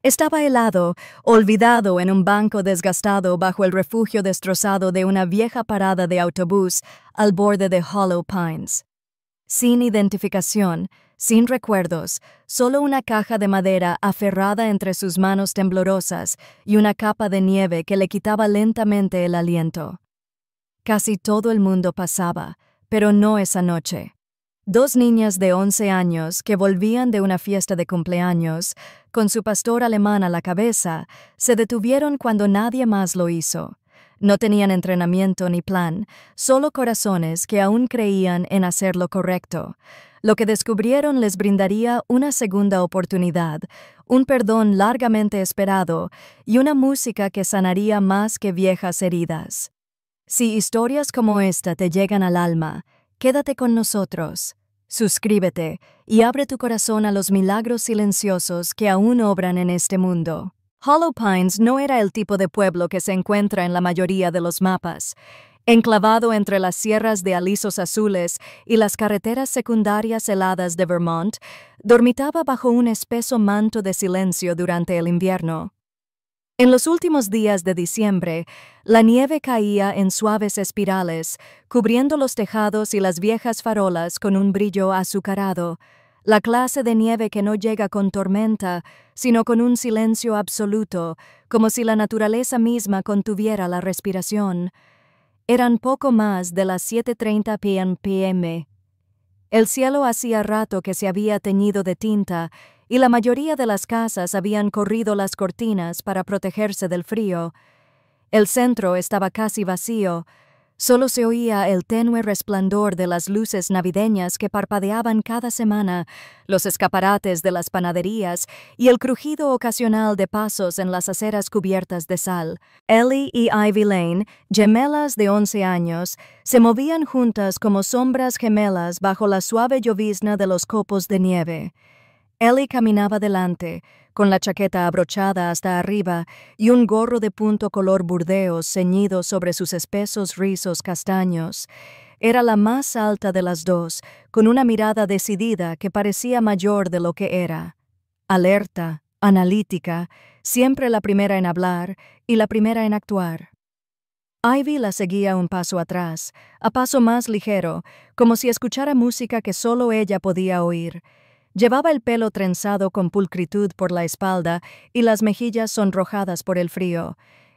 Estaba helado, olvidado en un banco desgastado bajo el refugio destrozado de una vieja parada de autobús al borde de Hollow Pines. Sin identificación, sin recuerdos, solo una caja de madera aferrada entre sus manos temblorosas y una capa de nieve que le quitaba lentamente el aliento. Casi todo el mundo pasaba, pero no esa noche. Dos niñas de 11 años que volvían de una fiesta de cumpleaños, con su pastor alemán a la cabeza, se detuvieron cuando nadie más lo hizo. No tenían entrenamiento ni plan, solo corazones que aún creían en hacer lo correcto. Lo que descubrieron les brindaría una segunda oportunidad, un perdón largamente esperado y una música que sanaría más que viejas heridas. Si historias como esta te llegan al alma, quédate con nosotros. Suscríbete y abre tu corazón a los milagros silenciosos que aún obran en este mundo. Hollow Pines no era el tipo de pueblo que se encuentra en la mayoría de los mapas. Enclavado entre las sierras de alisos azules y las carreteras secundarias heladas de Vermont, dormitaba bajo un espeso manto de silencio durante el invierno. En los últimos días de diciembre, la nieve caía en suaves espirales, cubriendo los tejados y las viejas farolas con un brillo azucarado, la clase de nieve que no llega con tormenta, sino con un silencio absoluto, como si la naturaleza misma contuviera la respiración. Eran poco más de las 7:30 p.m. El cielo hacía rato que se había teñido de tinta, y la mayoría de las casas habían corrido las cortinas para protegerse del frío. El centro estaba casi vacío. Solo se oía el tenue resplandor de las luces navideñas que parpadeaban cada semana, los escaparates de las panaderías y el crujido ocasional de pasos en las aceras cubiertas de sal. Ellie y Ivy Lane, gemelas de 11 años, se movían juntas como sombras gemelas bajo la suave llovizna de los copos de nieve. Ellie caminaba delante, con la chaqueta abrochada hasta arriba y un gorro de punto color burdeos ceñido sobre sus espesos rizos castaños. Era la más alta de las dos, con una mirada decidida que parecía mayor de lo que era. Alerta, analítica, siempre la primera en hablar y la primera en actuar. Ivy la seguía un paso atrás, a paso más ligero, como si escuchara música que solo ella podía oír. Llevaba el pelo trenzado con pulcritud por la espalda y las mejillas sonrojadas por el frío.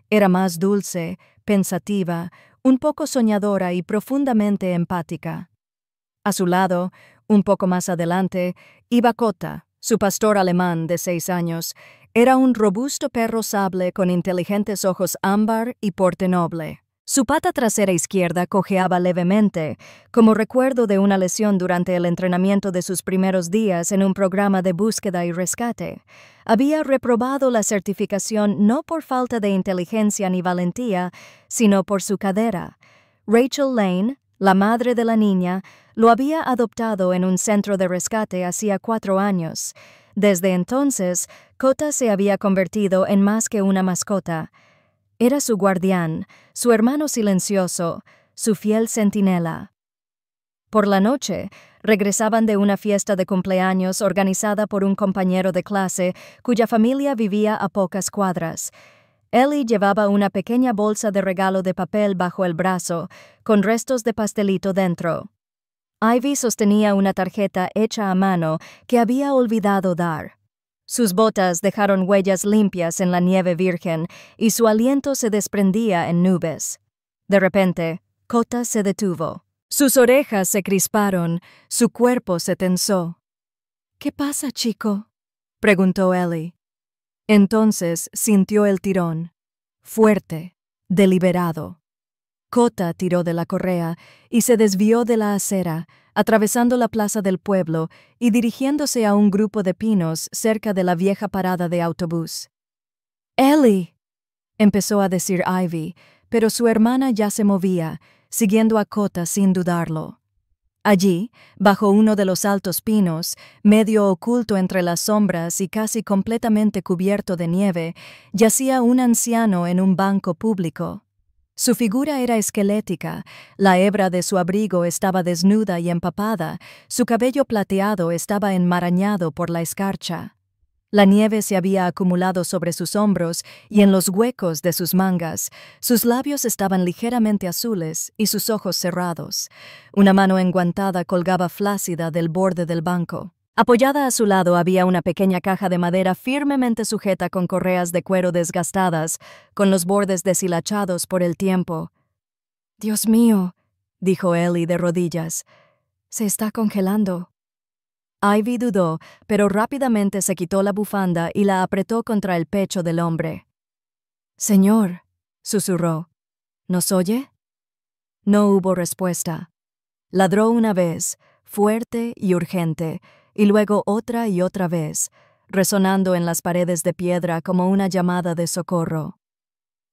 Era más dulce, pensativa, un poco soñadora y profundamente empática. A su lado, un poco más adelante, iba Cotta, su pastor alemán de 6 años. Era un robusto perro sable con inteligentes ojos ámbar y porte noble. Su pata trasera izquierda cojeaba levemente, como recuerdo de una lesión durante el entrenamiento de sus primeros días en un programa de búsqueda y rescate. Había reprobado la certificación no por falta de inteligencia ni valentía, sino por su cadera. Rachel Lane, la madre de la niña, lo había adoptado en un centro de rescate hacía 4 años. Desde entonces, Cotta se había convertido en más que una mascota. Era su guardián, su hermano silencioso, su fiel centinela. Por la noche, regresaban de una fiesta de cumpleaños organizada por un compañero de clase cuya familia vivía a pocas cuadras. Ellie llevaba una pequeña bolsa de regalo de papel bajo el brazo, con restos de pastelito dentro. Ivy sostenía una tarjeta hecha a mano que había olvidado dar. Sus botas dejaron huellas limpias en la nieve virgen y su aliento se desprendía en nubes. De repente, Cotta se detuvo. Sus orejas se crisparon, su cuerpo se tensó. «¿Qué pasa, chico?», preguntó Ellie. Entonces sintió el tirón, fuerte, deliberado. Cotta tiró de la correa y se desvió de la acera, atravesando la plaza del pueblo y dirigiéndose a un grupo de pinos cerca de la vieja parada de autobús. «Ellie», empezó a decir Ivy, pero su hermana ya se movía, siguiendo a Cotta sin dudarlo. Allí, bajo uno de los altos pinos, medio oculto entre las sombras y casi completamente cubierto de nieve, yacía un anciano en un banco público. Su figura era esquelética, la hebra de su abrigo estaba desnuda y empapada, su cabello plateado estaba enmarañado por la escarcha. La nieve se había acumulado sobre sus hombros y en los huecos de sus mangas. Sus labios estaban ligeramente azules y sus ojos cerrados. Una mano enguantada colgaba flácida del borde del banco. Apoyada a su lado había una pequeña caja de madera firmemente sujeta con correas de cuero desgastadas, con los bordes deshilachados por el tiempo. «Dios mío», dijo Ellie de rodillas, «se está congelando». Ivy dudó, pero rápidamente se quitó la bufanda y la apretó contra el pecho del hombre. «Señor», susurró, «¿nos oye?» No hubo respuesta. Ladró una vez, fuerte y urgente, y luego otra y otra vez, resonando en las paredes de piedra como una llamada de socorro.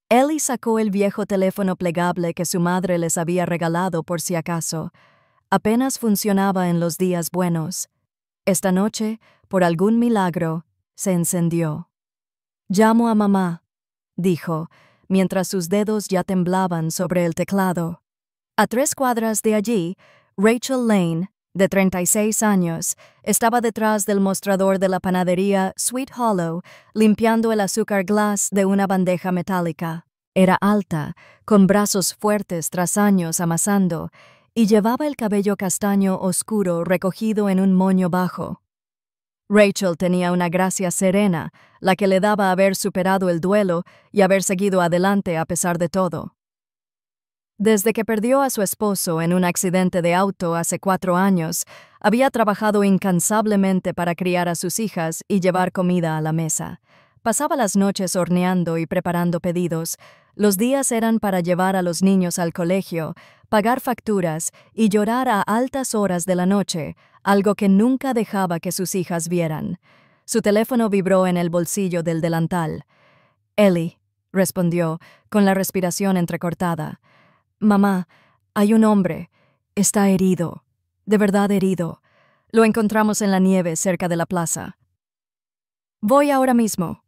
Ellie sacó el viejo teléfono plegable que su madre les había regalado por si acaso. Apenas funcionaba en los días buenos. Esta noche, por algún milagro, se encendió. «Llamo a mamá», dijo, mientras sus dedos ya temblaban sobre el teclado. A 3 cuadras de allí, Rachel Lane, de 36 años, estaba detrás del mostrador de la panadería Sweet Hollow, limpiando el azúcar glass de una bandeja metálica. Era alta, con brazos fuertes tras años amasando, y llevaba el cabello castaño oscuro recogido en un moño bajo. Rachel tenía una gracia serena, la que le daba haber superado el duelo y haber seguido adelante a pesar de todo. Desde que perdió a su esposo en un accidente de auto hace 4 años, había trabajado incansablemente para criar a sus hijas y llevar comida a la mesa. Pasaba las noches horneando y preparando pedidos. Los días eran para llevar a los niños al colegio, pagar facturas y llorar a altas horas de la noche, algo que nunca dejaba que sus hijas vieran. Su teléfono vibró en el bolsillo del delantal. «Ellie», respondió, con la respiración entrecortada. «Mamá, hay un hombre. Está herido. De verdad herido. Lo encontramos en la nieve cerca de la plaza». «Voy ahora mismo».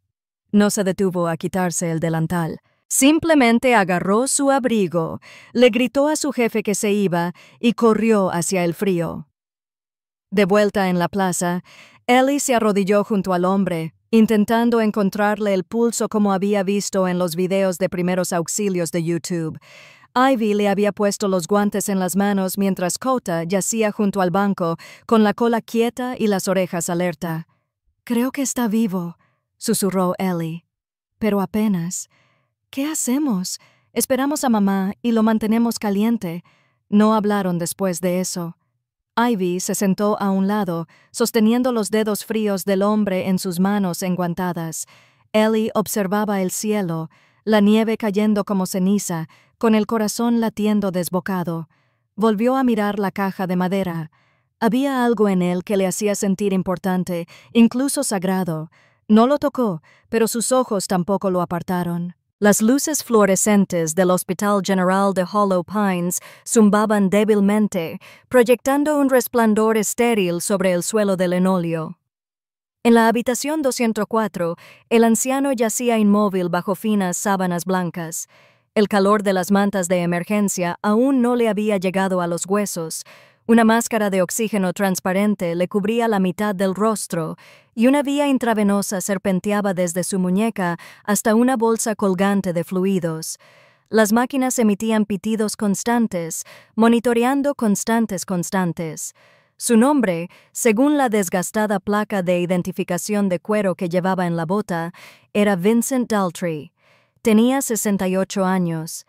No se detuvo a quitarse el delantal. Simplemente agarró su abrigo, le gritó a su jefe que se iba y corrió hacia el frío. De vuelta en la plaza, Ellie se arrodilló junto al hombre, intentando encontrarle el pulso como había visto en los videos de primeros auxilios de YouTube. Ivy le había puesto los guantes en las manos mientras Kota yacía junto al banco, con la cola quieta y las orejas alerta. «Creo que está vivo», susurró Ellie. «Pero apenas. ¿Qué hacemos? Esperamos a mamá y lo mantenemos caliente». No hablaron después de eso. Ivy se sentó a un lado, sosteniendo los dedos fríos del hombre en sus manos enguantadas. Ellie observaba el cielo, la nieve cayendo como ceniza, con el corazón latiendo desbocado. Volvió a mirar la caja de madera. Había algo en él que le hacía sentir importante, incluso sagrado. No lo tocó, pero sus ojos tampoco lo apartaron. Las luces fluorescentes del Hospital General de Hollow Pines zumbaban débilmente, proyectando un resplandor estéril sobre el suelo de linóleo. En la habitación 204, el anciano yacía inmóvil bajo finas sábanas blancas. El calor de las mantas de emergencia aún no le había llegado a los huesos. Una máscara de oxígeno transparente le cubría la mitad del rostro y una vía intravenosa serpenteaba desde su muñeca hasta una bolsa colgante de fluidos. Las máquinas emitían pitidos constantes, monitoreando constantes. Su nombre, según la desgastada placa de identificación de cuero que llevaba en la bota, era Vincent Daltrey. Tenía 68 años.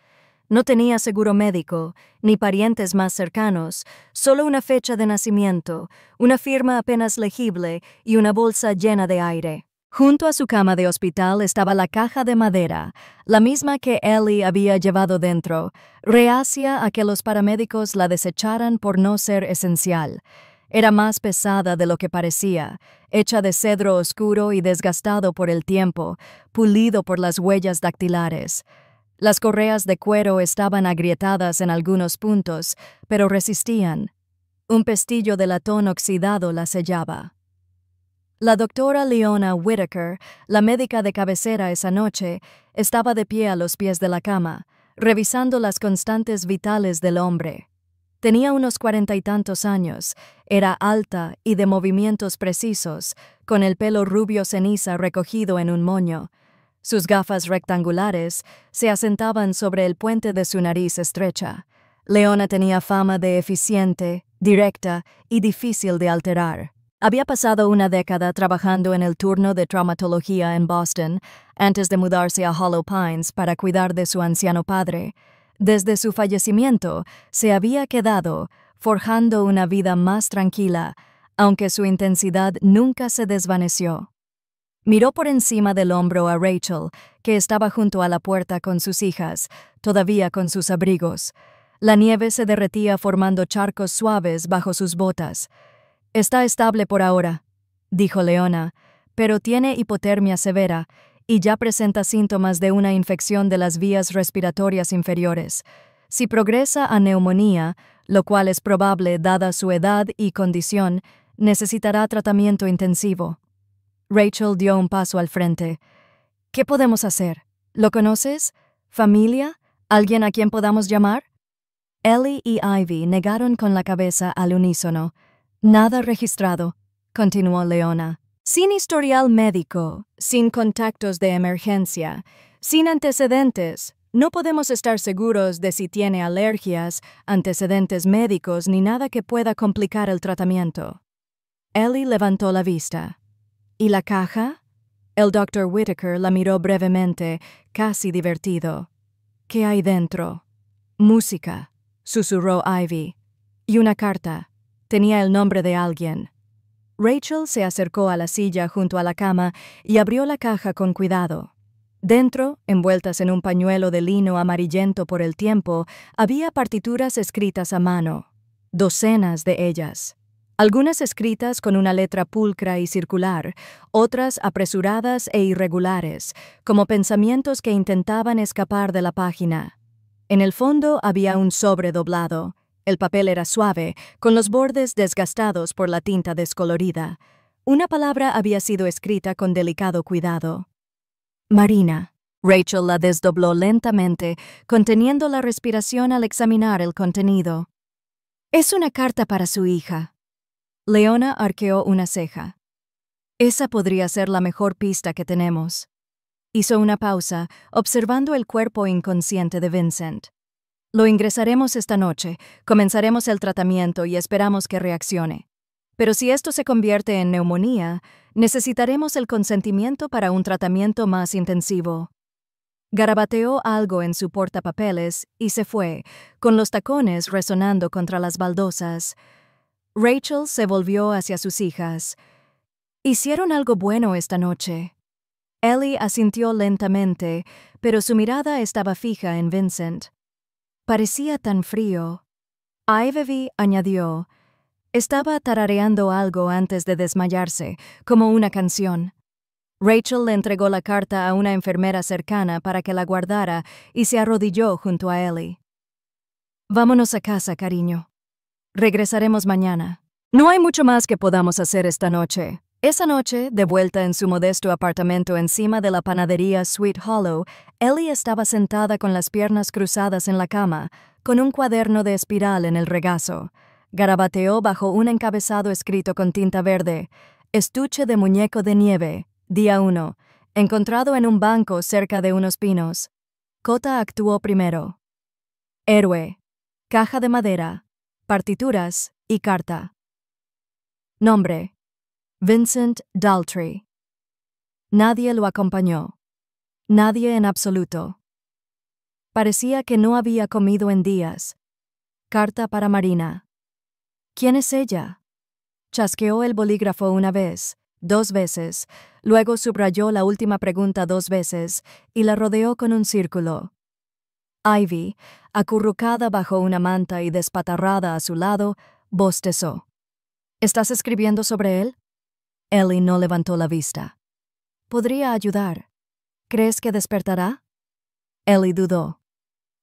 No tenía seguro médico, ni parientes más cercanos, solo una fecha de nacimiento, una firma apenas legible y una bolsa llena de aire. Junto a su cama de hospital estaba la caja de madera, la misma que Ellie había llevado dentro, reacia a que los paramédicos la desecharan por no ser esencial. Era más pesada de lo que parecía, hecha de cedro oscuro y desgastado por el tiempo, pulido por las huellas dactilares. Las correas de cuero estaban agrietadas en algunos puntos, pero resistían. Un pestillo de latón oxidado la sellaba. La doctora Leona Whitaker, la médica de cabecera esa noche, estaba de pie a los pies de la cama, revisando las constantes vitales del hombre. Tenía unos 40 y tantos años, era alta y de movimientos precisos, con el pelo rubio ceniza recogido en un moño. Sus gafas rectangulares se asentaban sobre el puente de su nariz estrecha. Leona tenía fama de eficiente, directa y difícil de alterar. Había pasado una década trabajando en el turno de traumatología en Boston antes de mudarse a Hollow Pines para cuidar de su anciano padre. Desde su fallecimiento, se había quedado forjando una vida más tranquila, aunque su intensidad nunca se desvaneció. Miró por encima del hombro a Rachel, que estaba junto a la puerta con sus hijas, todavía con sus abrigos. La nieve se derretía formando charcos suaves bajo sus botas. «Está estable por ahora», dijo Leona, «pero tiene hipotermia severa y ya presenta síntomas de una infección de las vías respiratorias inferiores. Si progresa a neumonía, lo cual es probable dada su edad y condición, necesitará tratamiento intensivo». Rachel dio un paso al frente. «¿Qué podemos hacer? ¿Lo conoces? ¿Familia? ¿Alguien a quien podamos llamar?» Ellie y Ivy negaron con la cabeza al unísono. «Nada registrado», continuó Leona. «Sin historial médico, sin contactos de emergencia, sin antecedentes, no podemos estar seguros de si tiene alergias, antecedentes médicos ni nada que pueda complicar el tratamiento». Ellie levantó la vista. «¿Y la caja?» El Dr. Whittaker la miró brevemente, casi divertido. «¿Qué hay dentro?» «Música», susurró Ivy. «Y una carta. Tenía el nombre de alguien». Rachel se acercó a la silla junto a la cama y abrió la caja con cuidado. Dentro, envueltas en un pañuelo de lino amarillento por el tiempo, había partituras escritas a mano, docenas de ellas. Algunas escritas con una letra pulcra y circular, otras apresuradas e irregulares, como pensamientos que intentaban escapar de la página. En el fondo había un sobre doblado. El papel era suave, con los bordes desgastados por la tinta descolorida. Una palabra había sido escrita con delicado cuidado. «Marina». Rachel la desdobló lentamente, conteniendo la respiración al examinar el contenido. «Es una carta para su hija». Leona arqueó una ceja. «Esa podría ser la mejor pista que tenemos». Hizo una pausa, observando el cuerpo inconsciente de Vincent. «Lo ingresaremos esta noche, comenzaremos el tratamiento y esperamos que reaccione. Pero si esto se convierte en neumonía, necesitaremos el consentimiento para un tratamiento más intensivo». Garabateó algo en su portapapeles y se fue, con los tacones resonando contra las baldosas. Rachel se volvió hacia sus hijas. «¿Hicieron algo bueno esta noche?» Ellie asintió lentamente, pero su mirada estaba fija en Vincent. «Parecía tan frío». Ivy añadió. Estaba tarareando algo antes de desmayarse, como una canción. Rachel le entregó la carta a una enfermera cercana para que la guardara y se arrodilló junto a Ellie. «Vámonos a casa, cariño. Regresaremos mañana. No hay mucho más que podamos hacer esta noche». Esa noche, de vuelta en su modesto apartamento encima de la panadería Sweet Hollow, Ellie estaba sentada con las piernas cruzadas en la cama, con un cuaderno de espiral en el regazo. Garabateó bajo un encabezado escrito con tinta verde: «Estuche de muñeco de nieve, día 1, encontrado en un banco cerca de unos pinos. Cota actuó primero. Héroe, caja de madera, partituras y carta. Nombre: Vincent Daltrey. Nadie lo acompañó. Nadie en absoluto. Parecía que no había comido en días. Carta para Marina. ¿Quién es ella?» Chasqueó el bolígrafo una vez, 2 veces, luego subrayó la última pregunta 2 veces y la rodeó con un círculo. Ivy, acurrucada bajo una manta y despatarrada a su lado, bostezó. «¿Estás escribiendo sobre él?» Ellie no levantó la vista. «Podría ayudar. ¿Crees que despertará?» Ellie dudó.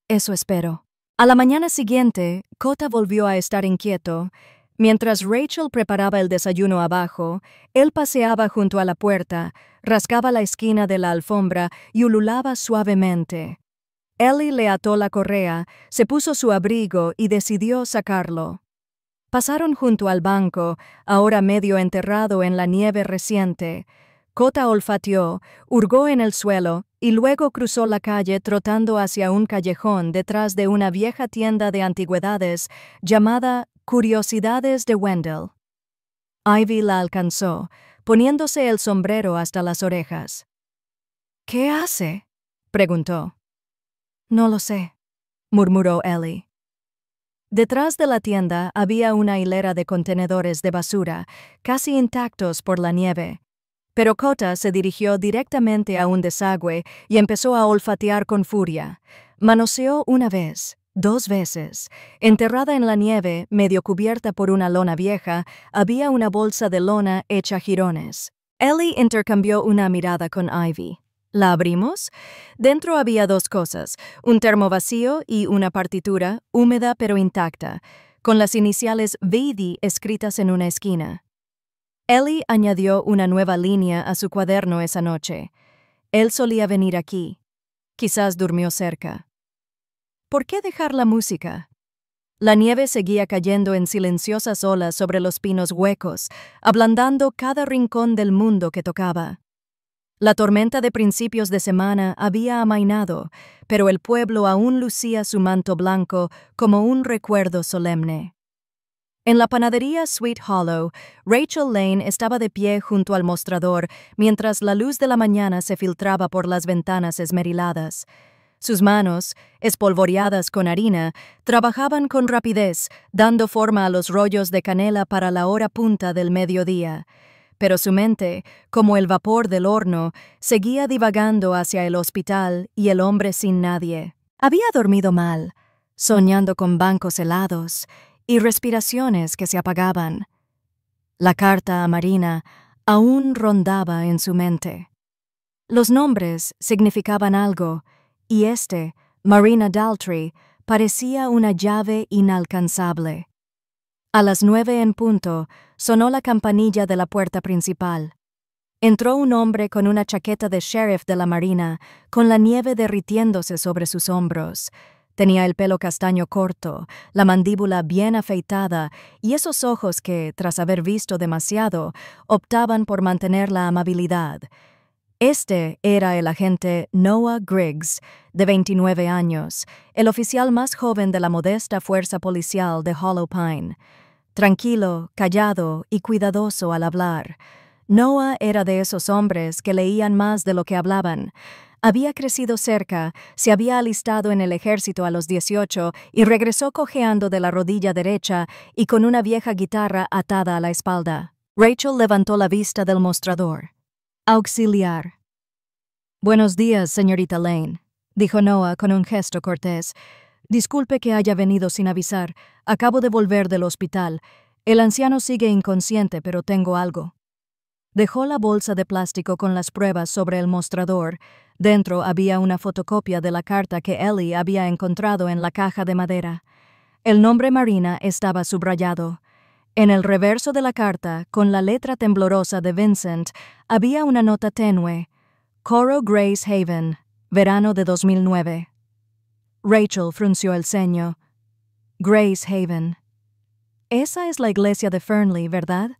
«Eso espero». A la mañana siguiente, Cota volvió a estar inquieto. Mientras Rachel preparaba el desayuno abajo, él paseaba junto a la puerta, rascaba la esquina de la alfombra y ululaba suavemente. Ellie le ató la correa, se puso su abrigo y decidió sacarlo. Pasaron junto al banco, ahora medio enterrado en la nieve reciente. Cota olfateó, hurgó en el suelo y luego cruzó la calle trotando hacia un callejón detrás de una vieja tienda de antigüedades llamada Curiosidades de Wendell. Ivy la alcanzó, poniéndose el sombrero hasta las orejas. «¿Qué hace?», preguntó. «No lo sé», murmuró Ellie. Detrás de la tienda había una hilera de contenedores de basura, casi intactos por la nieve. Pero Cota se dirigió directamente a un desagüe y empezó a olfatear con furia. Manoseó una vez, 2 veces. Enterrada en la nieve, medio cubierta por una lona vieja, había una bolsa de lona hecha jirones. Ellie intercambió una mirada con Ivy. ¿La abrimos? Dentro había 2 cosas, un termo vacío y una partitura, húmeda pero intacta, con las iniciales VD escritas en una esquina. Ellie añadió una nueva línea a su cuaderno esa noche. Él solía venir aquí. Quizás durmió cerca. ¿Por qué dejar la música? La nieve seguía cayendo en silenciosas olas sobre los pinos huecos, ablandando cada rincón del mundo que tocaba. La tormenta de principios de semana había amainado, pero el pueblo aún lucía su manto blanco como un recuerdo solemne. En la panadería Sweet Hollow, Rachel Lane estaba de pie junto al mostrador mientras la luz de la mañana se filtraba por las ventanas esmeriladas. Sus manos, espolvoreadas con harina, trabajaban con rapidez, dando forma a los rollos de canela para la hora punta del mediodía. Pero su mente, como el vapor del horno, seguía divagando hacia el hospital y el hombre sin nadie. Había dormido mal, soñando con bancos helados y respiraciones que se apagaban. La carta a Marina aún rondaba en su mente. Los nombres significaban algo, y Marina Daltrey, parecía una llave inalcanzable. A las 9 en punto, sonó la campanilla de la puerta principal. Entró un hombre con una chaqueta de sheriff de la Marina, con la nieve derritiéndose sobre sus hombros. Tenía el pelo castaño corto, la mandíbula bien afeitada y esos ojos que, tras haber visto demasiado, optaban por mantener la amabilidad. Era el agente Noah Griggs, de 29 años, el oficial más joven de la modesta fuerza policial de Hollow Pine. Tranquilo, callado y cuidadoso al hablar. Noah era de esos hombres que leían más de lo que hablaban. Había crecido cerca, se había alistado en el ejército a los 18 y regresó cojeando de la rodilla derecha y con una vieja guitarra atada a la espalda. Rachel levantó la vista del mostrador. Auxiliar. «Buenos días, señorita Lane», dijo Noah con un gesto cortés. «Disculpe que haya venido sin avisar. Acabo de volver del hospital. El anciano sigue inconsciente, pero tengo algo». Dejó la bolsa de plástico con las pruebas sobre el mostrador. Dentro había una fotocopia de la carta que Ellie había encontrado en la caja de madera. El nombre Marina estaba subrayado. En el reverso de la carta, con la letra temblorosa de Vincent, había una nota tenue. Coro Grace Haven, verano de 2009. Rachel frunció el ceño. Grace Haven. Esa es la iglesia de Fernley, ¿verdad?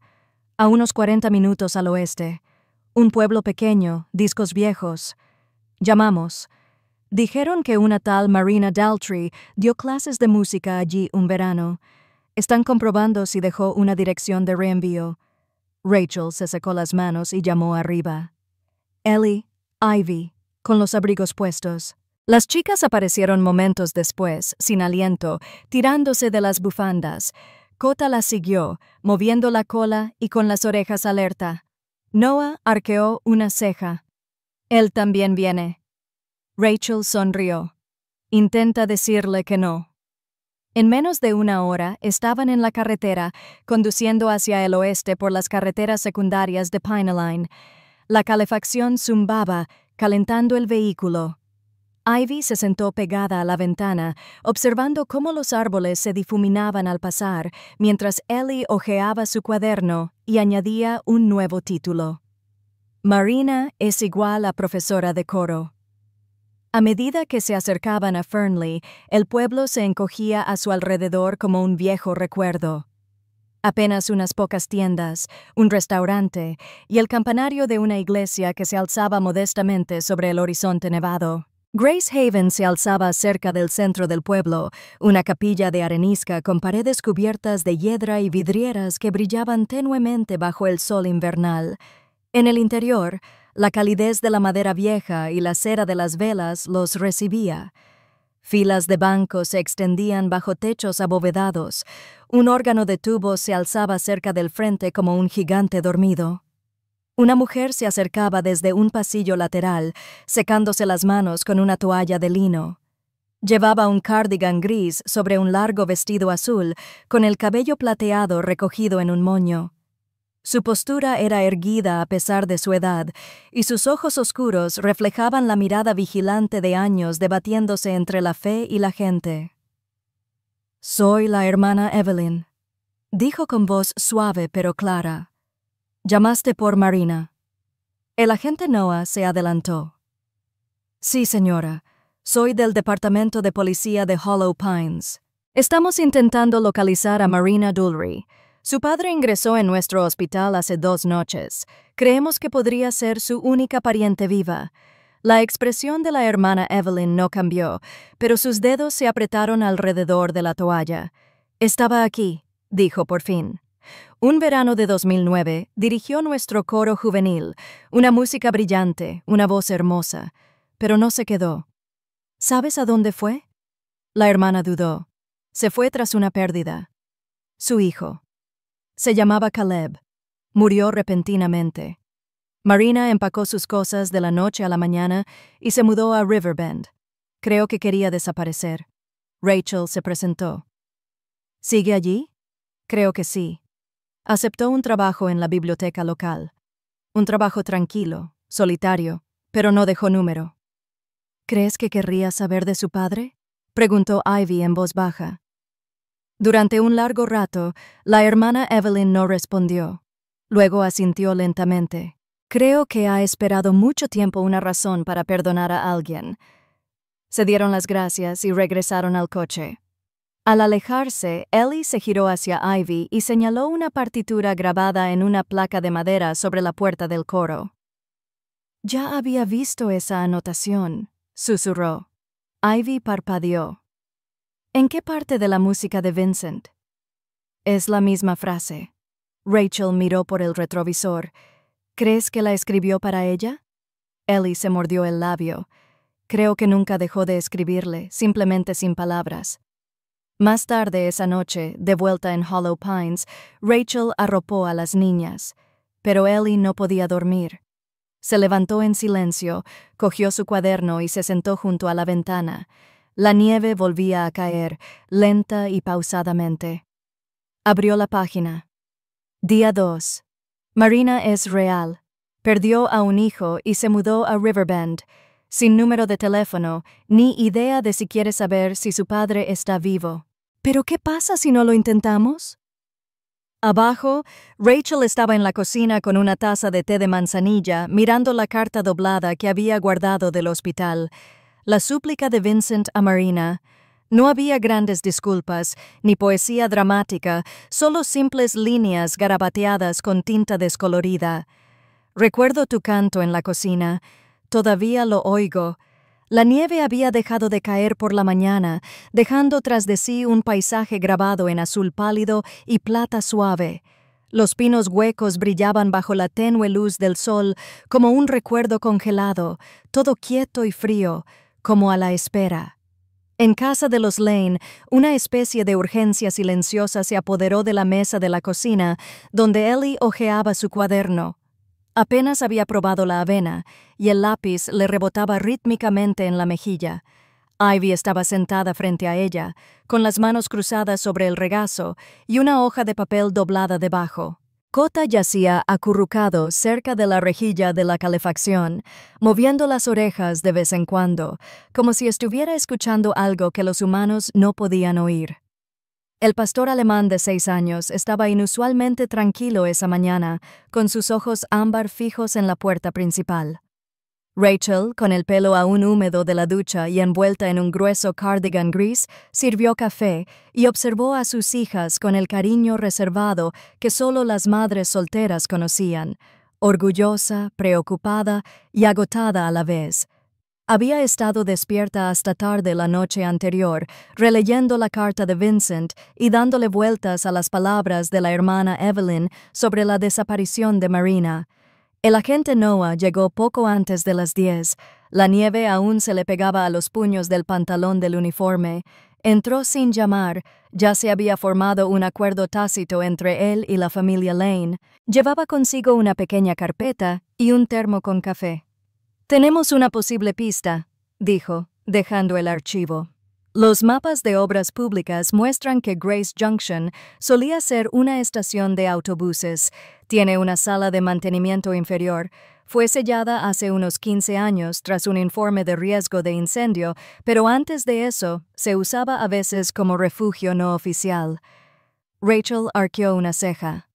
A unos 40 minutos al oeste. Un pueblo pequeño, discos viejos. Llamamos. Dijeron que una tal Marina Daltrey dio clases de música allí un verano. Están comprobando si dejó una dirección de reenvío. Rachel se secó las manos y llamó arriba. Ellie, Ivy, con los abrigos puestos. Las chicas aparecieron momentos después, sin aliento, tirándose de las bufandas. Cota las siguió, moviendo la cola y con las orejas alerta. Noah arqueó una ceja. «Él también viene». Rachel sonrió. «Intenta decirle que no». En menos de una hora estaban en la carretera, conduciendo hacia el oeste por las carreteras secundarias de Pineline. La calefacción zumbaba, calentando el vehículo. Ivy se sentó pegada a la ventana, observando cómo los árboles se difuminaban al pasar, mientras Ellie hojeaba su cuaderno y añadía un nuevo título. Marina es igual a profesora de coro. A medida que se acercaban a Fernley, el pueblo se encogía a su alrededor como un viejo recuerdo. Apenas unas pocas tiendas, un restaurante y el campanario de una iglesia que se alzaba modestamente sobre el horizonte nevado. Grace Haven se alzaba cerca del centro del pueblo, una capilla de arenisca con paredes cubiertas de hiedra y vidrieras que brillaban tenuemente bajo el sol invernal. En el interior, la calidez de la madera vieja y la cera de las velas los recibía. Filas de bancos se extendían bajo techos abovedados. Un órgano de tubos se alzaba cerca del frente como un gigante dormido. Una mujer se acercaba desde un pasillo lateral, secándose las manos con una toalla de lino. Llevaba un cardigan gris sobre un largo vestido azul, con el cabello plateado recogido en un moño. Su postura era erguida a pesar de su edad, y sus ojos oscuros reflejaban la mirada vigilante de años debatiéndose entre la fe y la gente. «Soy la hermana Evelyn», dijo con voz suave pero clara. «¿Llamaste por Marina?» El agente Noah se adelantó. «Sí, señora. Soy del Departamento de Policía de Hollow Pines. Estamos intentando localizar a Marina Dulry. Su padre ingresó en nuestro hospital hace 2 noches. Creemos que podría ser su única pariente viva». La expresión de la hermana Evelyn no cambió, pero sus dedos se apretaron alrededor de la toalla. «Estaba aquí», dijo por fin. Un verano de 2009 dirigió nuestro coro juvenil, una música brillante, una voz hermosa, pero no se quedó. ¿Sabes a dónde fue? La hermana dudó. Se fue tras una pérdida. Su hijo. Se llamaba Caleb. Murió repentinamente. Marina empacó sus cosas de la noche a la mañana y se mudó a Riverbend. Creo que quería desaparecer. Rachel se presentó. ¿Sigue allí? Creo que sí. Aceptó un trabajo en la biblioteca local. Un trabajo tranquilo, solitario, pero no dejó número. ¿Crees que querría saber de su padre?, preguntó Ivy en voz baja. Durante un largo rato, la hermana Evelyn no respondió. Luego asintió lentamente. Creo que ha esperado mucho tiempo una razón para perdonar a alguien. Se dieron las gracias y regresaron al coche. Al alejarse, Ellie se giró hacia Ivy y señaló una partitura grabada en una placa de madera sobre la puerta del coro. «Ya había visto esa anotación», susurró. Ivy parpadeó. «¿En qué parte de la música de Vincent?» «Es la misma frase». Rachel miró por el retrovisor. «¿Crees que la escribió para ella?» Ellie se mordió el labio. «Creo que nunca dejó de escribirle, simplemente sin palabras». Más tarde esa noche, de vuelta en Hollow Pines, Rachel arropó a las niñas, pero Ellie no podía dormir. Se levantó en silencio, cogió su cuaderno y se sentó junto a la ventana. La nieve volvía a caer, lenta y pausadamente. Abrió la página. Día 2. Marina es real. Perdió a un hijo y se mudó a Riverbend, sin número de teléfono, ni idea de si quiere saber si su padre está vivo. ¿Pero qué pasa si no lo intentamos? Abajo, Rachel estaba en la cocina con una taza de té de manzanilla, mirando la carta doblada que había guardado del hospital. La súplica de Vincent a Marina. No había grandes disculpas, ni poesía dramática, solo simples líneas garabateadas con tinta descolorida. Recuerdo tu canto en la cocina. Todavía lo oigo. La nieve había dejado de caer por la mañana, dejando tras de sí un paisaje grabado en azul pálido y plata suave. Los pinos huecos brillaban bajo la tenue luz del sol como un recuerdo congelado, todo quieto y frío, como a la espera. En casa de los Lane, una especie de urgencia silenciosa se apoderó de la mesa de la cocina, donde Ellie hojeaba su cuaderno. Apenas había probado la avena, y el lápiz le rebotaba rítmicamente en la mejilla. Ivy estaba sentada frente a ella, con las manos cruzadas sobre el regazo y una hoja de papel doblada debajo. Cota yacía acurrucado cerca de la rejilla de la calefacción, moviendo las orejas de vez en cuando, como si estuviera escuchando algo que los humanos no podían oír. El pastor alemán de 6 años estaba inusualmente tranquilo esa mañana, con sus ojos ámbar fijos en la puerta principal. Rachel, con el pelo aún húmedo de la ducha y envuelta en un grueso cardigan gris, sirvió café y observó a sus hijas con el cariño reservado que solo las madres solteras conocían, orgullosa, preocupada y agotada a la vez. Había estado despierta hasta tarde la noche anterior, releyendo la carta de Vincent y dándole vueltas a las palabras de la hermana Evelyn sobre la desaparición de Marina. El agente Noah llegó poco antes de las 10. La nieve aún se le pegaba a los puños del pantalón del uniforme. Entró sin llamar. Ya se había formado un acuerdo tácito entre él y la familia Lane. Llevaba consigo una pequeña carpeta y un termo con café. «Tenemos una posible pista», dijo, dejando el archivo. Los mapas de obras públicas muestran que Grace Junction solía ser una estación de autobuses. Tiene una sala de mantenimiento inferior. Fue sellada hace unos 15 años tras un informe de riesgo de incendio, pero antes de eso se usaba a veces como refugio no oficial. Rachel arqueó una ceja.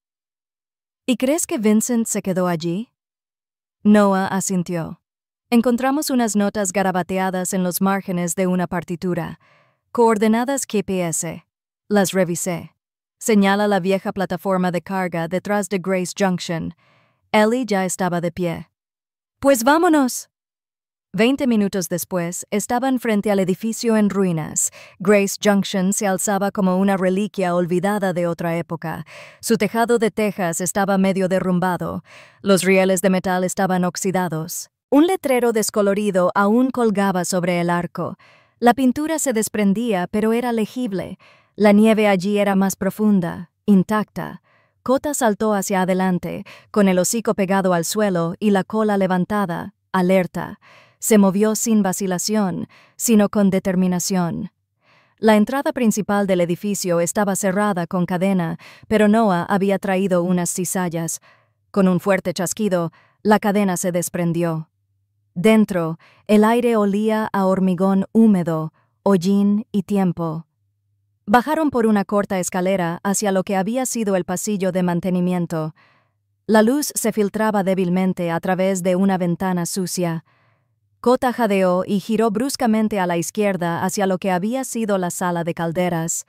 «¿Y crees que Vincent se quedó allí?» Noah asintió. Encontramos unas notas garabateadas en los márgenes de una partitura. Coordenadas GPS. Las revisé. Señala la vieja plataforma de carga detrás de Grace Junction. Ellie ya estaba de pie. «¡Pues vámonos!» 20 minutos después, estaban frente al edificio en ruinas. Grace Junction se alzaba como una reliquia olvidada de otra época. Su tejado de tejas estaba medio derrumbado. Los rieles de metal estaban oxidados. Un letrero descolorido aún colgaba sobre el arco. La pintura se desprendía, pero era legible. La nieve allí era más profunda, intacta. Cota saltó hacia adelante, con el hocico pegado al suelo y la cola levantada, alerta. Se movió sin vacilación, sino con determinación. La entrada principal del edificio estaba cerrada con cadena, pero Noah había traído unas cizallas. Con un fuerte chasquido, la cadena se desprendió. Dentro, el aire olía a hormigón húmedo, hollín y tiempo. Bajaron por una corta escalera hacia lo que había sido el pasillo de mantenimiento. La luz se filtraba débilmente a través de una ventana sucia. Cota jadeó y giró bruscamente a la izquierda hacia lo que había sido la sala de calderas.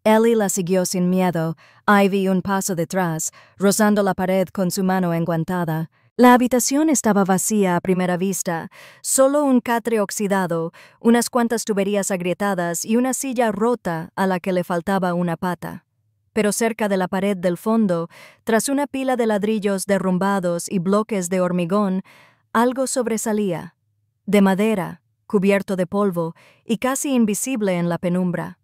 Ellie la siguió sin miedo, Ivy un paso detrás, rozando la pared con su mano enguantada. La habitación estaba vacía a primera vista, solo un catre oxidado, unas cuantas tuberías agrietadas y una silla rota a la que le faltaba una pata. Pero cerca de la pared del fondo, tras una pila de ladrillos derrumbados y bloques de hormigón, algo sobresalía. De madera, cubierto de polvo y casi invisible en la penumbra.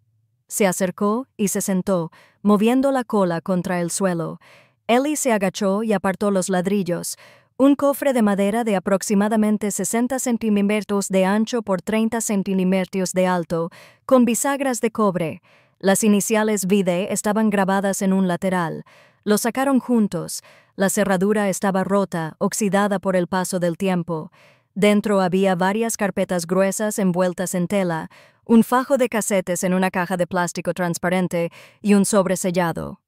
Se acercó y se sentó, moviendo la cola contra el suelo. Ellie se agachó y apartó los ladrillos. Un cofre de madera de aproximadamente 60 centímetros de ancho por 30 centímetros de alto, con bisagras de cobre. Las iniciales VD estaban grabadas en un lateral. Lo sacaron juntos. La cerradura estaba rota, oxidada por el paso del tiempo. Dentro había varias carpetas gruesas envueltas en tela, un fajo de casetes en una caja de plástico transparente y un sobre sellado.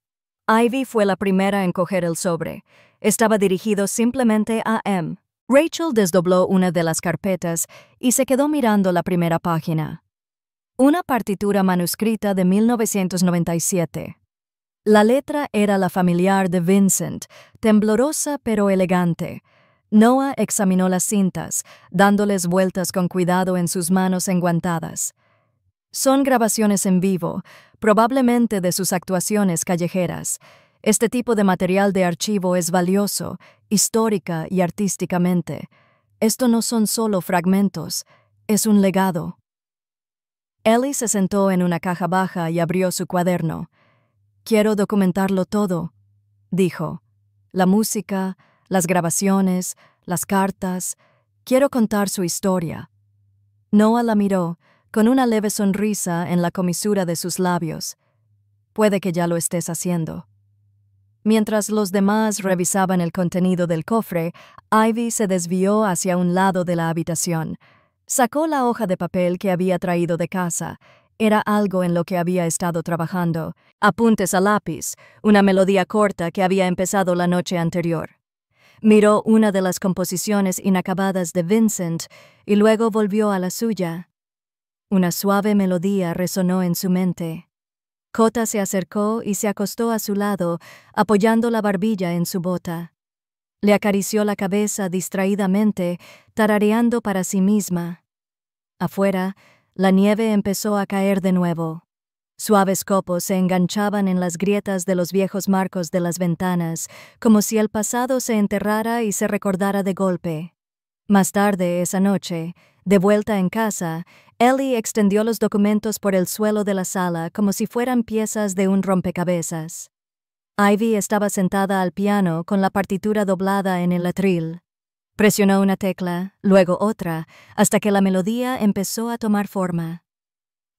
Ivy fue la primera en coger el sobre. Estaba dirigido simplemente a M. Rachel desdobló una de las carpetas y se quedó mirando la primera página. Una partitura manuscrita de 1997. La letra era la familiar de Vincent, temblorosa pero elegante. Noah examinó las cintas, dándoles vueltas con cuidado en sus manos enguantadas. Son grabaciones en vivo, probablemente de sus actuaciones callejeras. Este tipo de material de archivo es valioso, histórica y artísticamente. Esto no son solo fragmentos, es un legado. Ellie se sentó en una caja baja y abrió su cuaderno. «Quiero documentarlo todo», dijo. «La música, las grabaciones, las cartas. Quiero contar su historia». Noah la miró, con una leve sonrisa en la comisura de sus labios. «Puede que ya lo estés haciendo». Mientras los demás revisaban el contenido del cofre, Ivy se desvió hacia un lado de la habitación. Sacó la hoja de papel que había traído de casa. Era algo en lo que había estado trabajando. Apuntes a lápiz, una melodía corta que había empezado la noche anterior. Miró una de las composiciones inacabadas de Vincent y luego volvió a la suya. Una suave melodía resonó en su mente. Cota se acercó y se acostó a su lado, apoyando la barbilla en su bota. Le acarició la cabeza distraídamente, tarareando para sí misma. Afuera, la nieve empezó a caer de nuevo. Suaves copos se enganchaban en las grietas de los viejos marcos de las ventanas, como si el pasado se enterrara y se recordara de golpe. Más tarde esa noche, de vuelta en casa, Ellie extendió los documentos por el suelo de la sala como si fueran piezas de un rompecabezas. Ivy estaba sentada al piano con la partitura doblada en el atril. Presionó una tecla, luego otra, hasta que la melodía empezó a tomar forma.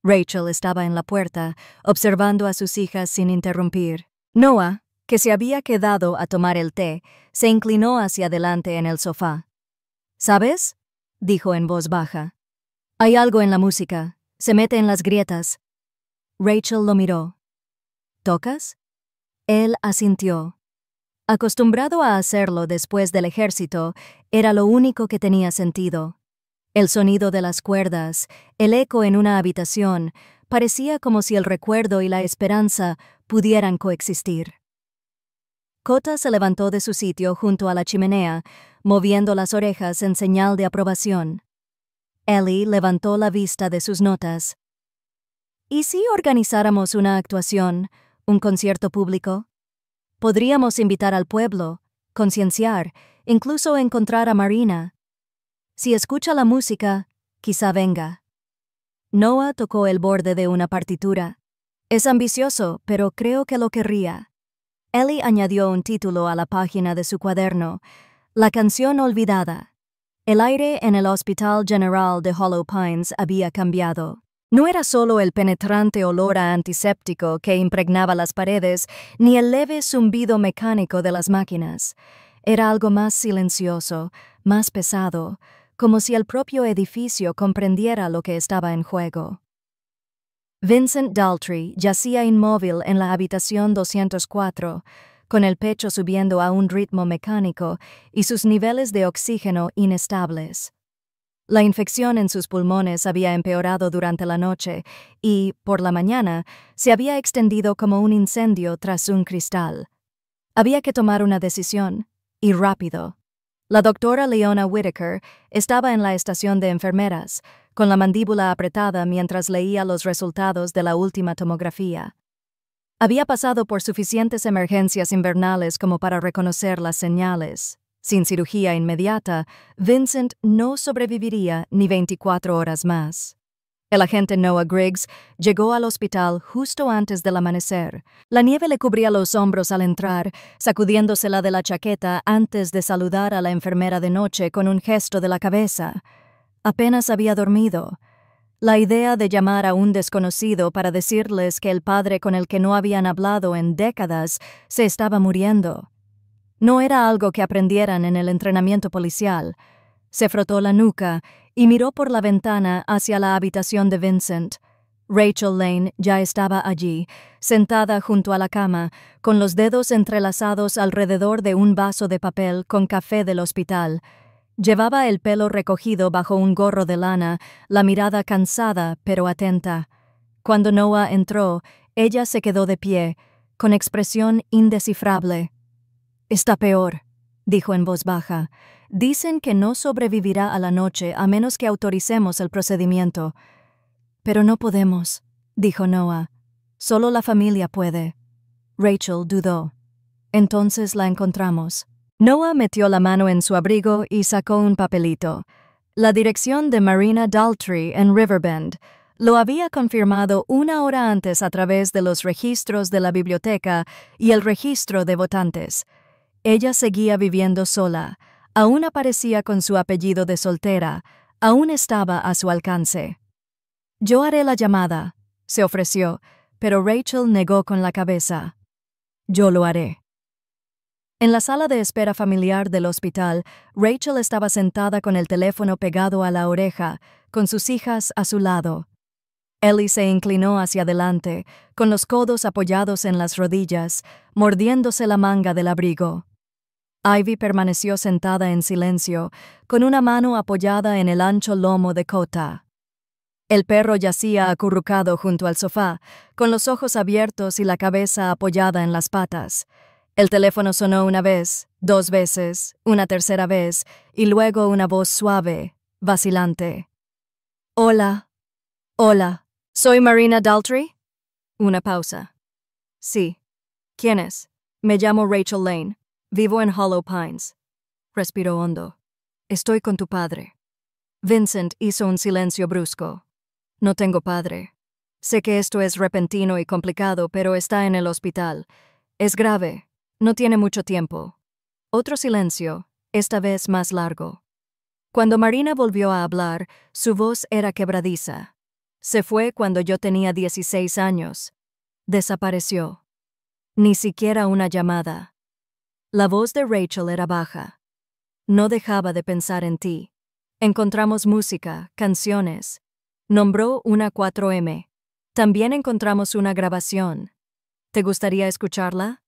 Rachel estaba en la puerta, observando a sus hijas sin interrumpir. Noah, que se había quedado a tomar el té, se inclinó hacia adelante en el sofá. ¿Sabes?, dijo en voz baja. Hay algo en la música. Se mete en las grietas. Rachel lo miró. ¿Tocas? Él asintió. Acostumbrado a hacerlo después del ejército, era lo único que tenía sentido. El sonido de las cuerdas, el eco en una habitación, parecía como si el recuerdo y la esperanza pudieran coexistir. Cota se levantó de su sitio junto a la chimenea, moviendo las orejas en señal de aprobación. Ellie levantó la vista de sus notas. ¿Y si organizáramos una actuación, un concierto público? Podríamos invitar al pueblo, concienciar, incluso encontrar a Marina. Si escucha la música, quizá venga. Noah tocó el borde de una partitura. Es ambicioso, pero creo que lo querría. Ellie añadió un título a la página de su cuaderno: La canción olvidada. El aire en el Hospital General de Hollow Pines había cambiado. No era solo el penetrante olor a antiséptico que impregnaba las paredes, ni el leve zumbido mecánico de las máquinas. Era algo más silencioso, más pesado, como si el propio edificio comprendiera lo que estaba en juego. Vincent Daltrey yacía inmóvil en la habitación 204, con el pecho subiendo a un ritmo mecánico y sus niveles de oxígeno inestables. La infección en sus pulmones había empeorado durante la noche y, por la mañana, se había extendido como un incendio tras un cristal. Había que tomar una decisión, y rápido. La doctora Leona Whittaker estaba en la estación de enfermeras, con la mandíbula apretada mientras leía los resultados de la última tomografía. Había pasado por suficientes emergencias invernales como para reconocer las señales. Sin cirugía inmediata, Vincent no sobreviviría ni 24 horas más. El agente Noah Griggs llegó al hospital justo antes del amanecer. La nieve le cubría los hombros al entrar, sacudiéndosela de la chaqueta antes de saludar a la enfermera de noche con un gesto de la cabeza. Apenas había dormido. La idea de llamar a un desconocido para decirles que el padre con el que no habían hablado en décadas se estaba muriendo. No era algo que aprendieran en el entrenamiento policial. Se frotó la nuca y miró por la ventana hacia la habitación de Vincent. Rachel Lane ya estaba allí, sentada junto a la cama, con los dedos entrelazados alrededor de un vaso de papel con café del hospital. Llevaba el pelo recogido bajo un gorro de lana, la mirada cansada pero atenta. Cuando Noah entró, ella se quedó de pie, con expresión indescifrable. «Está peor», dijo en voz baja. «Dicen que no sobrevivirá a la noche a menos que autoricemos el procedimiento». «Pero no podemos», dijo Noah. «Solo la familia puede». Rachel dudó. «Entonces la encontramos». Noah metió la mano en su abrigo y sacó un papelito. La dirección de Marina Daltrey en Riverbend. Lo había confirmado 1 hora antes a través de los registros de la biblioteca y el registro de votantes. Ella seguía viviendo sola, aún aparecía con su apellido de soltera, aún estaba a su alcance. «Yo haré la llamada», se ofreció, pero Rachel negó con la cabeza. «Yo lo haré». En la sala de espera familiar del hospital, Rachel estaba sentada con el teléfono pegado a la oreja, con sus hijas a su lado. Ellie se inclinó hacia adelante, con los codos apoyados en las rodillas, mordiéndose la manga del abrigo. Ivy permaneció sentada en silencio, con una mano apoyada en el ancho lomo de Kota. El perro yacía acurrucado junto al sofá, con los ojos abiertos y la cabeza apoyada en las patas. El teléfono sonó una vez, 2 veces, una tercera vez, y luego una voz suave, vacilante. «Hola. Hola. ¿Soy Marina Daltrey?» Una pausa. «Sí. ¿Quién es?» «Me llamo Rachel Lane. Vivo en Hollow Pines». Respiró hondo. «Estoy con tu padre». Vincent hizo un silencio brusco. «No tengo padre. Sé que esto es repentino y complicado, pero está en el hospital. Es grave. No tiene mucho tiempo». Otro silencio, esta vez más largo. Cuando Marina volvió a hablar, su voz era quebradiza. «Se fue cuando yo tenía 16 años. Desapareció. Ni siquiera una llamada». La voz de Rachel era baja. «No dejaba de pensar en ti. Encontramos música, canciones». Nombró una 4M. «También encontramos una grabación. ¿Te gustaría escucharla?»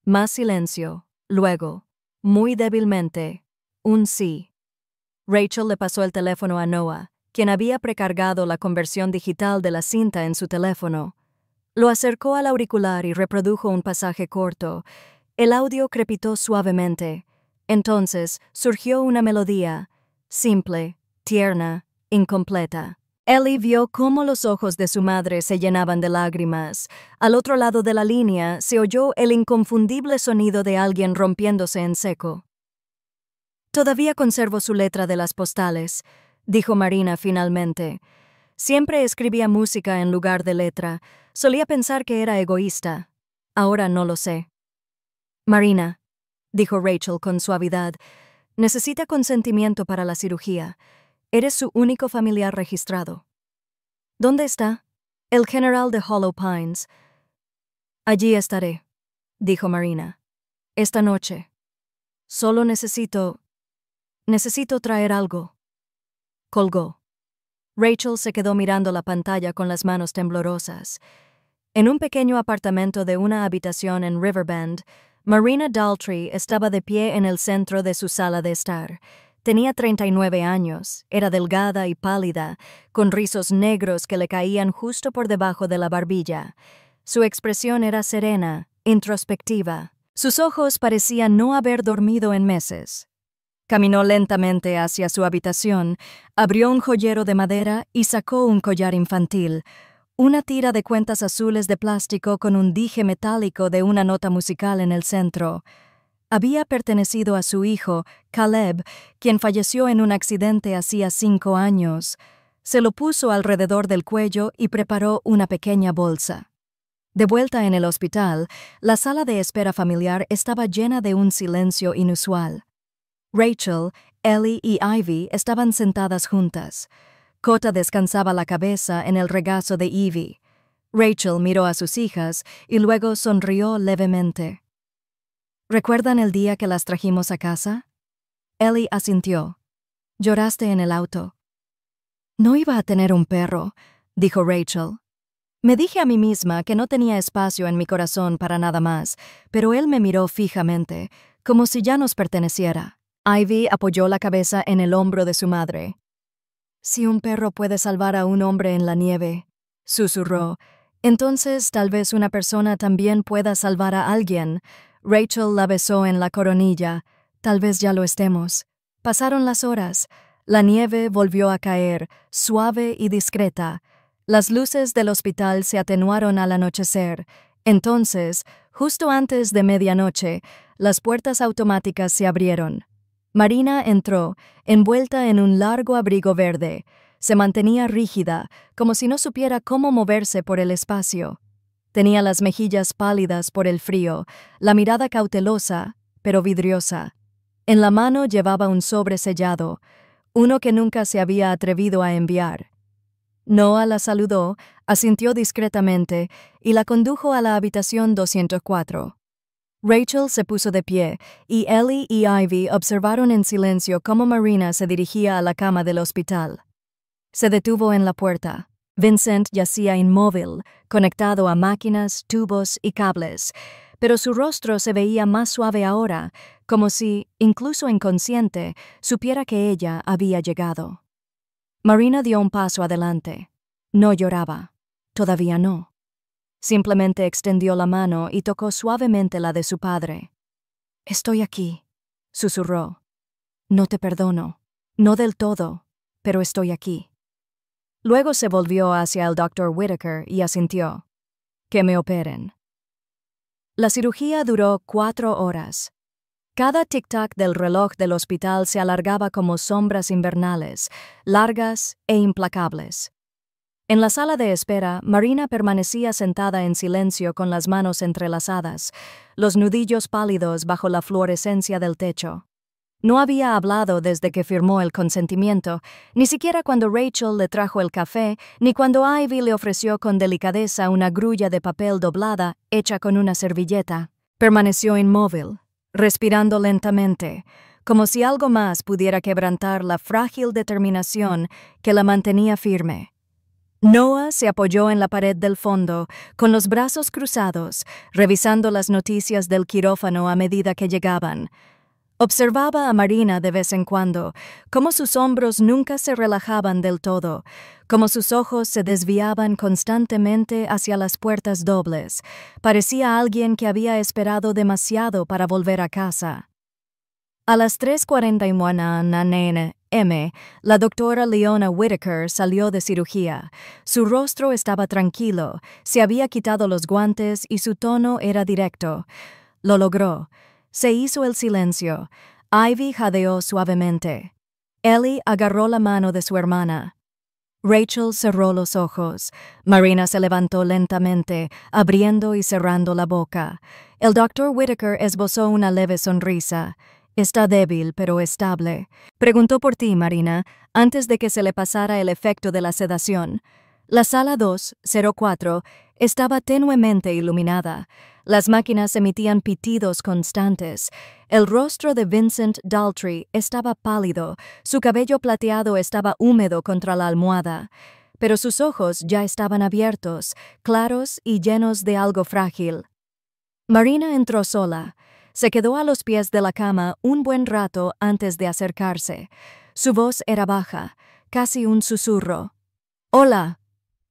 Más silencio. Luego, muy débilmente, un sí. Rachel le pasó el teléfono a Noah, quien había precargado la conversión digital de la cinta en su teléfono. Lo acercó al auricular y reprodujo un pasaje corto. El audio crepitó suavemente. Entonces surgió una melodía, simple, tierna, incompleta. Ellie vio cómo los ojos de su madre se llenaban de lágrimas. Al otro lado de la línea se oyó el inconfundible sonido de alguien rompiéndose en seco. «Todavía conservo su letra de las postales», dijo Marina finalmente. «Siempre escribía música en lugar de letra. Solía pensar que era egoísta. Ahora no lo sé». «Marina», dijo Rachel con suavidad, «necesita consentimiento para la cirugía. Eres su único familiar registrado». «¿Dónde está?» «El general de Hollow Pines». «Allí estaré», dijo Marina. «Esta noche. Solo necesito traer algo». Colgó. Rachel se quedó mirando la pantalla con las manos temblorosas. En un pequeño apartamento de una habitación en Riverbend, Marina Daltrey estaba de pie en el centro de su sala de estar. Tenía 39 años, era delgada y pálida, con rizos negros que le caían justo por debajo de la barbilla. Su expresión era serena, introspectiva. Sus ojos parecían no haber dormido en meses. Caminó lentamente hacia su habitación, abrió un joyero de madera y sacó un collar infantil, una tira de cuentas azules de plástico con un dije metálico de una nota musical en el centro. Había pertenecido a su hijo, Caleb, quien falleció en un accidente hacía 5 años. Se lo puso alrededor del cuello y preparó una pequeña bolsa. De vuelta en el hospital, la sala de espera familiar estaba llena de un silencio inusual. Rachel, Ellie y Ivy estaban sentadas juntas. Kota descansaba la cabeza en el regazo de Ivy. Rachel miró a sus hijas y luego sonrió levemente. «¿Recuerdan el día que las trajimos a casa?» Ellie asintió. «Lloraste en el auto». «No iba a tener un perro», dijo Rachel. «Me dije a mí misma que no tenía espacio en mi corazón para nada más, pero él me miró fijamente, como si ya nos perteneciera». Ivy apoyó la cabeza en el hombro de su madre. «Si un perro puede salvar a un hombre en la nieve», susurró, «entonces tal vez una persona también pueda salvar a alguien». Rachel la besó en la coronilla. «Tal vez ya lo estemos». Pasaron las horas. La nieve volvió a caer, suave y discreta. Las luces del hospital se atenuaron al anochecer. Entonces, justo antes de medianoche, las puertas automáticas se abrieron. Marina entró, envuelta en un largo abrigo verde. Se mantenía rígida, como si no supiera cómo moverse por el espacio. Tenía las mejillas pálidas por el frío, la mirada cautelosa, pero vidriosa. En la mano llevaba un sobre sellado, uno que nunca se había atrevido a enviar. Noah la saludó, asintió discretamente y la condujo a la habitación 204. Rachel se puso de pie y Ellie y Ivy observaron en silencio cómo Marina se dirigía a la cama del hospital. Se detuvo en la puerta. Vincent yacía inmóvil, conectado a máquinas, tubos y cables, pero su rostro se veía más suave ahora, como si, incluso inconsciente, supiera que ella había llegado. Marina dio un paso adelante. No lloraba. Todavía no. Simplemente extendió la mano y tocó suavemente la de su padre. «Estoy aquí», susurró. «No te perdono. No del todo, pero estoy aquí». Luego se volvió hacia el Dr. Whittaker y asintió. «Que me operen». La cirugía duró 4 horas. Cada tic-tac del reloj del hospital se alargaba como sombras invernales, largas e implacables. En la sala de espera, Marina permanecía sentada en silencio con las manos entrelazadas, los nudillos pálidos bajo la fluorescencia del techo. No había hablado desde que firmó el consentimiento, ni siquiera cuando Rachel le trajo el café, ni cuando Ivy le ofreció con delicadeza una grulla de papel doblada hecha con una servilleta. Permaneció inmóvil, respirando lentamente, como si algo más pudiera quebrantar la frágil determinación que la mantenía firme. Noah se apoyó en la pared del fondo, con los brazos cruzados, revisando las noticias del quirófano a medida que llegaban. Observaba a Marina de vez en cuando, cómo sus hombros nunca se relajaban del todo, cómo sus ojos se desviaban constantemente hacia las puertas dobles. Parecía alguien que había esperado demasiado para volver a casa. A las 3:41 am, la doctora Leona Whittaker salió de cirugía. Su rostro estaba tranquilo, se había quitado los guantes y su tono era directo. Lo logró. Se hizo el silencio. Ivy jadeó suavemente. Ellie agarró la mano de su hermana. Rachel cerró los ojos. Marina se levantó lentamente, abriendo y cerrando la boca. El Dr. Whittaker esbozó una leve sonrisa. «Está débil, pero estable. Preguntó por ti, Marina, antes de que se le pasara el efecto de la sedación». La sala 204 estaba tenuemente iluminada. Las máquinas emitían pitidos constantes. El rostro de Vincent Daltrey estaba pálido, su cabello plateado estaba húmedo contra la almohada, pero sus ojos ya estaban abiertos, claros y llenos de algo frágil. Marina entró sola. Se quedó a los pies de la cama un buen rato antes de acercarse. Su voz era baja, casi un susurro. «Hola».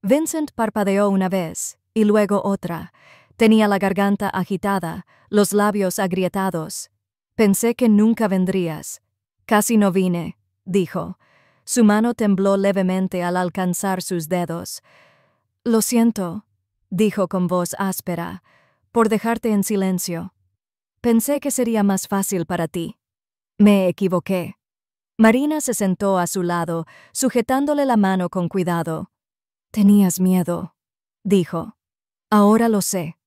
Vincent parpadeó una vez, y luego otra. Tenía la garganta agitada, los labios agrietados. «Pensé que nunca vendrías». «Casi no vine», dijo. Su mano tembló levemente al alcanzar sus dedos. «Lo siento», dijo con voz áspera, «por dejarte en silencio. Pensé que sería más fácil para ti. Me equivoqué». Marina se sentó a su lado, sujetándole la mano con cuidado. «Tenías miedo», dijo. «Ahora lo sé».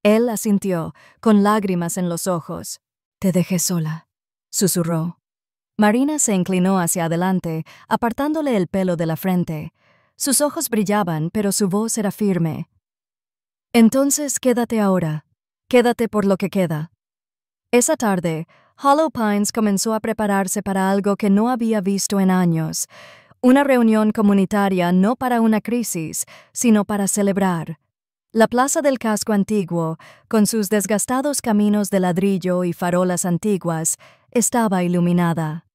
Él asintió, con lágrimas en los ojos. «Te dejé sola», susurró. Marina se inclinó hacia adelante, apartándole el pelo de la frente. Sus ojos brillaban, pero su voz era firme. «Entonces quédate ahora. Quédate por lo que queda». Esa tarde, Hollow Pines comenzó a prepararse para algo que no había visto en años. Una reunión comunitaria no para una crisis, sino para celebrar. La plaza del casco antiguo, con sus desgastados caminos de ladrillo y farolas antiguas, estaba iluminada.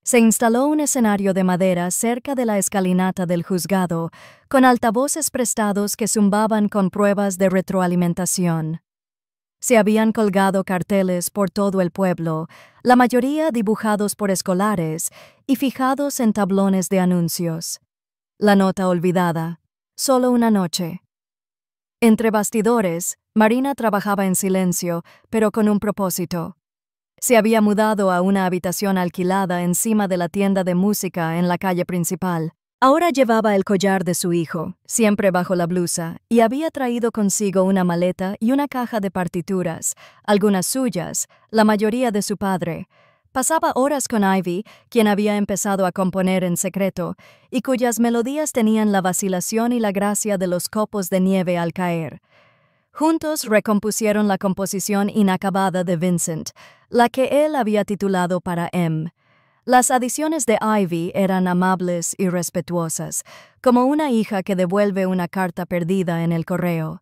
Se instaló un escenario de madera cerca de la escalinata del juzgado, con altavoces prestados que zumbaban con pruebas de retroalimentación. Se habían colgado carteles por todo el pueblo, la mayoría dibujados por escolares y fijados en tablones de anuncios. La nota olvidada. Solo una noche. Entre bastidores, Marina trabajaba en silencio, pero con un propósito. Se había mudado a una habitación alquilada encima de la tienda de música en la calle principal. Ahora llevaba el collar de su hijo, siempre bajo la blusa, y había traído consigo una maleta y una caja de partituras, algunas suyas, la mayoría de su padre. Pasaba horas con Ivy, quien había empezado a componer en secreto, y cuyas melodías tenían la vacilación y la gracia de los copos de nieve al caer. Juntos recompusieron la composición inacabada de Vincent, la que él había titulado para M. Las adiciones de Ivy eran amables y respetuosas, como una hija que devuelve una carta perdida en el correo.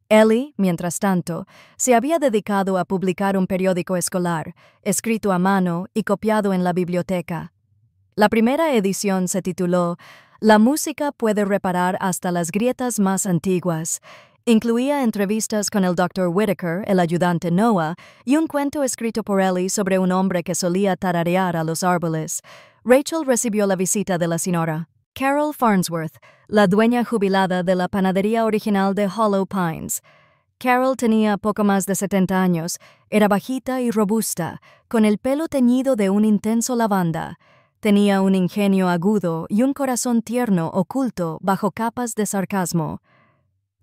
Ellie, mientras tanto, se había dedicado a publicar un periódico escolar, escrito a mano y copiado en la biblioteca. La primera edición se tituló La música puede reparar hasta las grietas más antiguas. Incluía entrevistas con el Dr. Whittaker, el ayudante Noah, y un cuento escrito por Ellie sobre un hombre que solía tararear a los árboles. Rachel recibió la visita de la señora Carol Farnsworth, la dueña jubilada de la panadería original de Hollow Pines. Carol tenía poco más de 70 años, era bajita y robusta, con el pelo teñido de un intenso lavanda. Tenía un ingenio agudo y un corazón tierno oculto bajo capas de sarcasmo.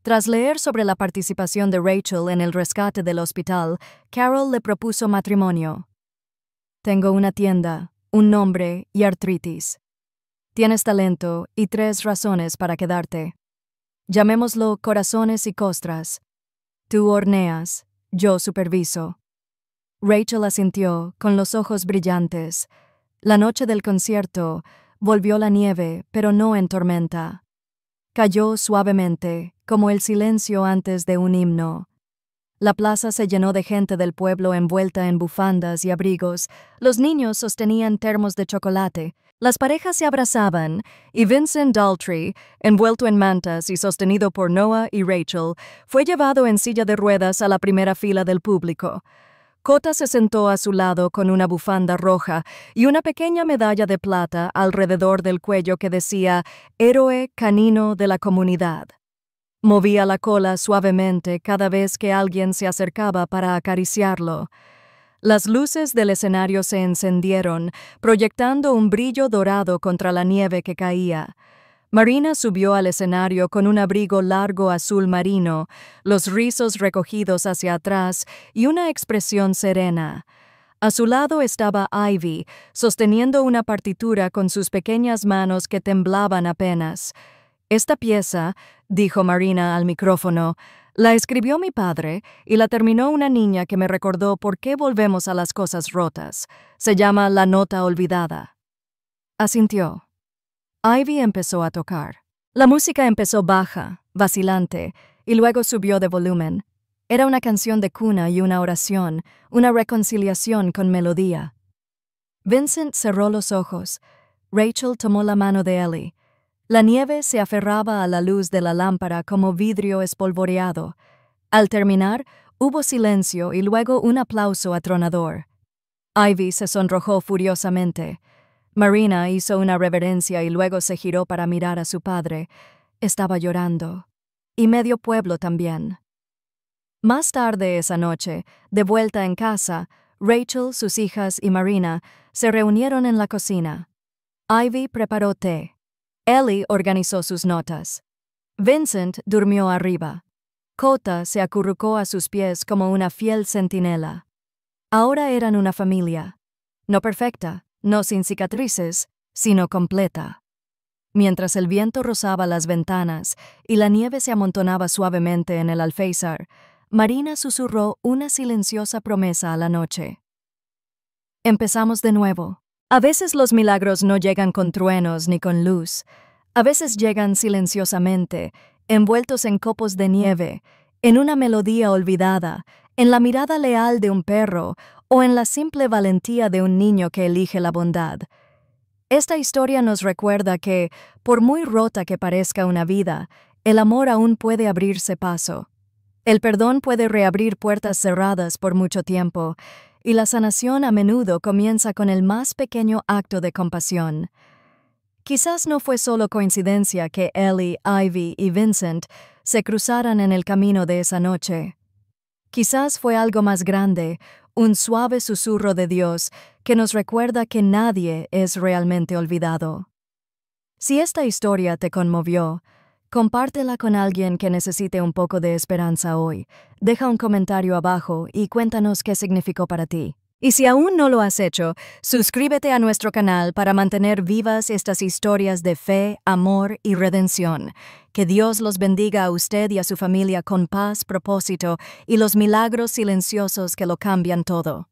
Tras leer sobre la participación de Rachel en el rescate del hospital, Carol le propuso matrimonio. Tengo una tienda, un nombre y artritis. Tienes talento y 3 razones para quedarte. Llamémoslo corazones y costras. Tú horneas, yo superviso. Rachel asintió, con los ojos brillantes. La noche del concierto volvió la nieve, pero no en tormenta. Cayó suavemente, como el silencio antes de un himno. La plaza se llenó de gente del pueblo envuelta en bufandas y abrigos. Los niños sostenían termos de chocolate. Las parejas se abrazaban, y Vincent Daltrey, envuelto en mantas y sostenido por Noah y Rachel, fue llevado en silla de ruedas a la primera fila del público. Cota se sentó a su lado con una bufanda roja y una pequeña medalla de plata alrededor del cuello que decía «Héroe canino de la comunidad». Movía la cola suavemente cada vez que alguien se acercaba para acariciarlo. Las luces del escenario se encendieron, proyectando un brillo dorado contra la nieve que caía. Marina subió al escenario con un abrigo largo azul marino, los rizos recogidos hacia atrás y una expresión serena. A su lado estaba Ivy, sosteniendo una partitura con sus pequeñas manos que temblaban apenas. «Esta pieza», dijo Marina al micrófono, «la escribió mi padre y la terminó una niña que me recordó por qué volvemos a las cosas rotas. Se llama La Nota Olvidada». Asintió. Ivy empezó a tocar. La música empezó baja, vacilante, y luego subió de volumen. Era una canción de cuna y una oración, una reconciliación con melodía. Vincent cerró los ojos. Rachel tomó la mano de Ellie. La nieve se aferraba a la luz de la lámpara como vidrio espolvoreado. Al terminar, hubo silencio y luego un aplauso atronador. Ivy se sonrojó furiosamente. Marina hizo una reverencia y luego se giró para mirar a su padre. Estaba llorando. Y medio pueblo también. Más tarde esa noche, de vuelta en casa, Rachel, sus hijas y Marina se reunieron en la cocina. Ivy preparó té. Ellie organizó sus notas. Vincent durmió arriba. Cota se acurrucó a sus pies como una fiel centinela. Ahora eran una familia. No perfecta, no sin cicatrices, sino completa. Mientras el viento rozaba las ventanas y la nieve se amontonaba suavemente en el alféizar, Marina susurró una silenciosa promesa a la noche. Empezamos de nuevo. A veces los milagros no llegan con truenos ni con luz. A veces llegan silenciosamente, envueltos en copos de nieve, en una melodía olvidada, en la mirada leal de un perro o en la simple valentía de un niño que elige la bondad. Esta historia nos recuerda que, por muy rota que parezca una vida, el amor aún puede abrirse paso. El perdón puede reabrir puertas cerradas por mucho tiempo, y la sanación a menudo comienza con el más pequeño acto de compasión. Quizás no fue solo coincidencia que Ellie, Ivy y Vincent se cruzaran en el camino de esa noche. Quizás fue algo más grande, un suave susurro de Dios que nos recuerda que nadie es realmente olvidado. Si esta historia te conmovió, compártela con alguien que necesite un poco de esperanza hoy. Deja un comentario abajo y cuéntanos qué significó para ti. Y si aún no lo has hecho, suscríbete a nuestro canal para mantener vivas estas historias de fe, amor y redención. Que Dios los bendiga a usted y a su familia con paz, propósito y los milagros silenciosos que lo cambian todo.